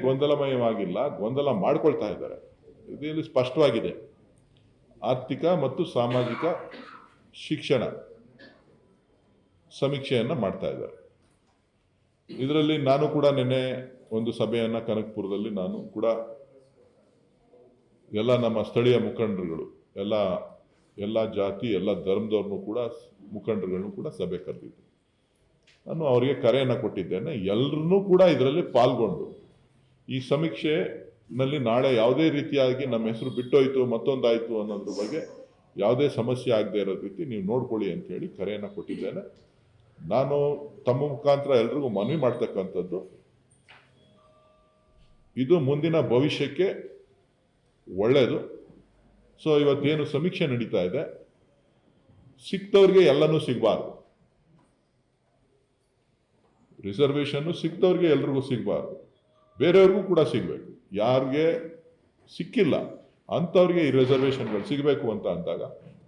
ಗೊಂದಲಮಯವಾಗಿಲ್ಲ, ಗೊಂದಲ ಮಾಡ್ಕೊಳ್ತಾ ಇದ್ದಾರೆ. ಇದರಲ್ಲಿ ಸ್ಪಷ್ಟವಾಗಿದೆ. ಆರ್ಥಿಕ ಮತ್ತು ಸಾಮಾಜಿಕ ಶಿಕ್ಷಣ ಸಮೀಕ್ಷೆಯನ್ನು ಮಾಡ್ತಾ ಇದ್ದಾರೆ. ಇದರಲ್ಲಿ ನಾನು ಕೂಡ ನಿನ್ನೆ ಒಂದು ಸಭೆಯನ್ನು ಕನಕಪುರದಲ್ಲಿ ನಾನು ಕೂಡ ಎಲ್ಲ ನಮ್ಮ ಸ್ಥಳೀಯ ಮುಖಂಡರುಗಳು, ಎಲ್ಲ ಜಾತಿ ಎಲ್ಲ ಧರ್ಮದವ್ರನ್ನೂ ಕೂಡ ಮುಖಂಡರುಗಳನ್ನು ಕೂಡ ಸಭೆ ಕರೆದಿದ್ದೆ. ನಾನು ಅವರಿಗೆ ಕರೆಯನ್ನು ಕೊಟ್ಟಿದ್ದೇನೆ. ಎಲ್ಲರನ್ನೂ ಕೂಡ ಇದರಲ್ಲಿ ಪಾಲ್ಗೊಂಡು ಈ ಸಮೀಕ್ಷೆನಲ್ಲಿ ನಾಳೆ ಯಾವುದೇ ರೀತಿಯಾಗಿ ನಮ್ಮ ಹೆಸರು ಬಿಟ್ಟೋಯ್ತು ಮತ್ತೊಂದಾಯಿತು ಅನ್ನೋದ್ರ ಬಗ್ಗೆ ಯಾವುದೇ ಸಮಸ್ಯೆ ಆಗದೆ ಇರೋ ರೀತಿ ನೀವು ನೋಡ್ಕೊಳ್ಳಿ ಅಂತ ಹೇಳಿ ಕರೆಯನ್ನು ಕೊಟ್ಟಿದ್ದೇನೆ. ನಾನು ತಮ್ಮ ಮುಖಾಂತರ ಎಲ್ರಿಗೂ ಮನವಿ ಮಾಡ್ತಕ್ಕಂಥದ್ದು, ಇದು ಮುಂದಿನ ಭವಿಷ್ಯಕ್ಕೆ ಒಳ್ಳೆಯದು. ಸೊ ಇವತ್ತೇನು ಸಮೀಕ್ಷೆ ನಡೀತಾ ಇದೆ, ಸಿಕ್ತವ್ರಿಗೆ ಎಲ್ಲನೂ ಸಿಗಬಾರ್ದು. ರಿಸರ್ವೇಷನ್ನು ಸಿಕ್ತವ್ರಿಗೆ ಎಲ್ರಿಗೂ ಸಿಗಬಾರ್ದು, ಬೇರೆಯವ್ರಿಗೂ ಕೂಡ ಸಿಗಬೇಕು. ಯಾರಿಗೆ ಸಿಕ್ಕಿಲ್ಲ ಅಂಥವ್ರಿಗೆ ಈ ರಿಸರ್ವೇಷನ್ಗಳು ಸಿಗಬೇಕು ಅಂತ ಅಂದಾಗ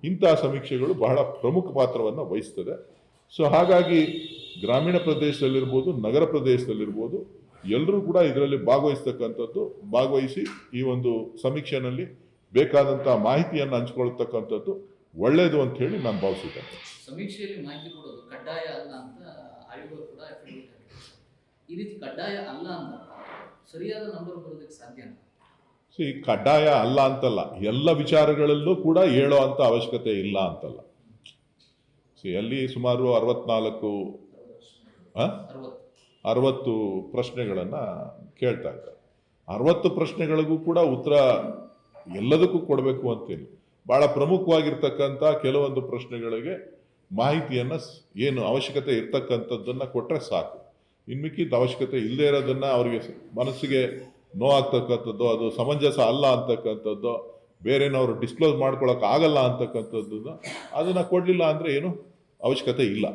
ಇಂತಹ ಸಮೀಕ್ಷೆಗಳು ಬಹಳ ಪ್ರಮುಖ ಪಾತ್ರವನ್ನು ವಹಿಸ್ತದೆ. ಸೊ ಹಾಗಾಗಿ ಗ್ರಾಮೀಣ ಪ್ರದೇಶದಲ್ಲಿರ್ಬೋದು, ನಗರ ಪ್ರದೇಶದಲ್ಲಿರ್ಬೋದು, ಎಲ್ಲರೂ ಕೂಡ ಇದರಲ್ಲಿ ಭಾಗವಹಿಸಿ ಈ ಒಂದು ಸಮೀಕ್ಷೆನಲ್ಲಿ ಬೇಕಾದಂಥ ಮಾಹಿತಿಯನ್ನು ಹಂಚ್ಕೊಳ್ತಕ್ಕಂಥದ್ದು ಒಳ್ಳೆಯದು ಅಂತ ಹೇಳಿ ನಾನು ಭಾವಿಸಿದ್ದೇನೆ. ಸಮೀಕ್ಷೆಯಲ್ಲಿ ಮಾಹಿತಿ ಕೊಡೋದು ಕಡ್ಡಾಯ ಅಲ್ಲ ಅಂತ ಆಯೋಗ ಕೂಡ ಈ ರೀತಿ ಕಡ್ಡಾಯ ಅಲ್ಲ ಅಂತ ಸರಿಯಾದ ನಂಬರ್ ಬರೋದಕ್ಕೆ ಸಾಧ್ಯ ಇಲ್ಲ. ಕಡ್ಡಾಯ ಅಲ್ಲ ಅಂತಲ್ಲ, ಎಲ್ಲ ವಿಚಾರಗಳಲ್ಲೂ ಕೂಡ ಹೇಳೋ ಅಂತ ಅವಶ್ಯಕತೆ ಇಲ್ಲ ಅಂತಲ್ಲ. ಅಲ್ಲಿ ಸುಮಾರು 60 ಪ್ರಶ್ನೆಗಳನ್ನು ಕೇಳ್ತಾ ಇದ್ದಾರೆ. 60 ಪ್ರಶ್ನೆಗಳಿಗೂ ಕೂಡ ಉತ್ತರ ಎಲ್ಲದಕ್ಕೂ ಕೊಡಬೇಕು ಅಂತೇಳಿ ಬಹಳ ಪ್ರಮುಖವಾಗಿರ್ತಕ್ಕಂಥ ಕೆಲವೊಂದು ಪ್ರಶ್ನೆಗಳಿಗೆ ಮಾಹಿತಿಯನ್ನು ಏನು ಅವಶ್ಯಕತೆ ಇರ್ತಕ್ಕಂಥದ್ದನ್ನು ಕೊಟ್ಟರೆ ಸಾಕು. ಇನ್ಮಿಕ್ಕಿದ ಅವಶ್ಯಕತೆ ಇಲ್ಲದೆ ಇರೋದನ್ನು ಅವರಿಗೆ ಮನಸ್ಸಿಗೆ ನೋವಾಗ್ತಕ್ಕಂಥದ್ದು, ಅದು ಸಮಂಜಸ ಅಲ್ಲ ಅಂತಕ್ಕಂಥದ್ದು, ಬೇರೆನವರು ಡಿಸ್ಕ್ಲೋಸ್ ಮಾಡ್ಕೊಳಕ್ಕೆ ಆಗಲ್ಲ ಅಂತಕ್ಕಂಥದ್ದನ್ನು ಅದನ್ನು ಕೊಡಲಿಲ್ಲ ಅಂದರೆ ಏನು ಅವಶ್ಯಕತೆ ಇಲ್ಲ.